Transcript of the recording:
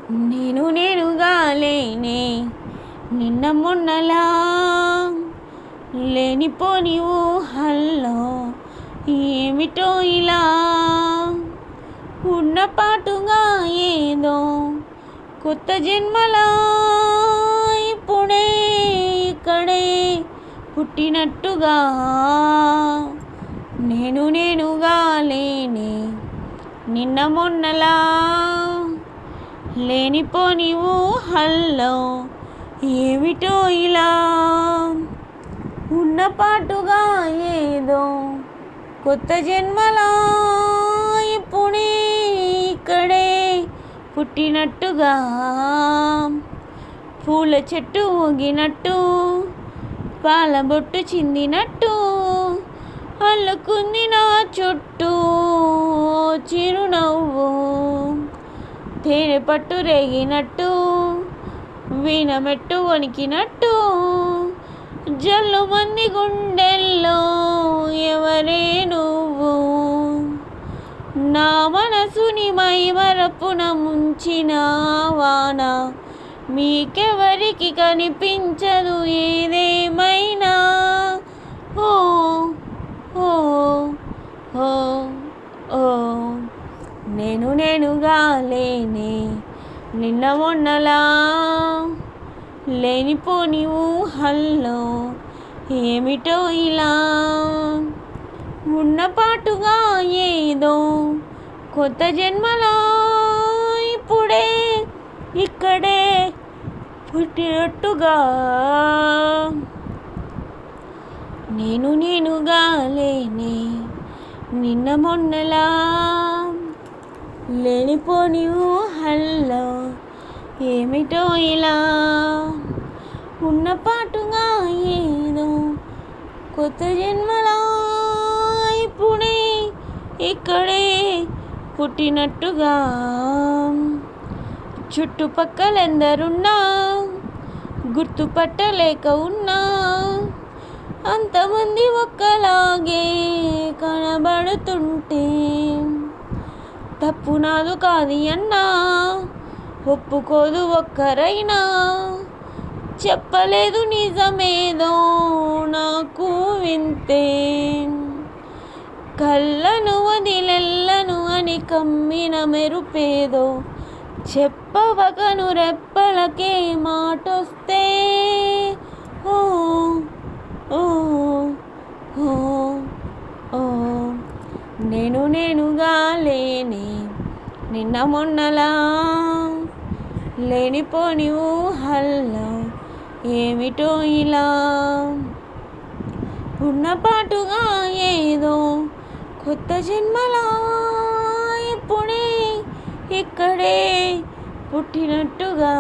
నేనుగా లేనే నిన్న మొన్నలా లేనిపోని ఊహల్లో ఏమిటో ఇలా ఉన్న పాటుగా ఏదో కొత్త జన్మలా ఇప్పుడే ఇక్కడే పుట్టినట్టుగా నేనుగా లేనే నిన్న మొన్నలా లేనిపోని ఊహల్లో ఏమిటో ఇలా ఉన్న పాటుగా ఏదో కొత్త జన్మలా ఇప్పుడే ఇక్కడే పుట్టినట్టుగా పూల చెట్టు ఊగినట్టు పాలబొట్టు చిందినట్టు అల్లుకుంది నా చుట్టూ చిరునవ్వు తేనె పట్టు రేగినట్టు వీణమెట్టు వణికినట్టు జల్లు మంది గుండెల్లో ఎవరే నువ్వు నా మనసుని మైమరపున ముంచిన వాన మీకెవరికి కనిపించదు ఏదేమైనా ఓ ఓ ఓ ఓ నేనుగా లేనే నిన్న మొన్నలా లేనిపోని ఊహల్లో ఏమిటో ఇలా ఉన్న పాటుగా ఏదో కొత్త జన్మలా ఇప్పుడే ఇక్కడే పుట్టినట్టుగా నేనుగా లేనే నిన్న మొన్నలా లేనిపోని ఊహల్లో ఏమిటో ఇలా ఉన్న పాటుగా ఏదో కొత్త జన్మలా ఇప్పుడే ఇక్కడే పుట్టినట్టుగా చుట్టుపక్కలెందరున్నా గుర్తుపట్టలేక ఉన్నా అంతమంది ఒక్కలాగే కనబడుతుంటే తప్పు నాదు కాదు అన్నా ఒప్పుకోదు ఒక్కరైనా చెప్పలేదు నిజమేదో నాకు వింతే కళ్ళను వదిలెల్లను అని కమ్మిన మెరుపేదో చెప్పవకను రెప్పలకే మాటొస్తే ఓ ఓ ఓ ఓ నేనుగా లేనే నిన్న మొన్నలా లేనిపోని ఊహల్లో ఏమిటో ఇలా ఉన్న పాటుగా ఏదో కొత్త జన్మలా ఇప్పుడే ఇక్కడే పుట్టినట్టుగా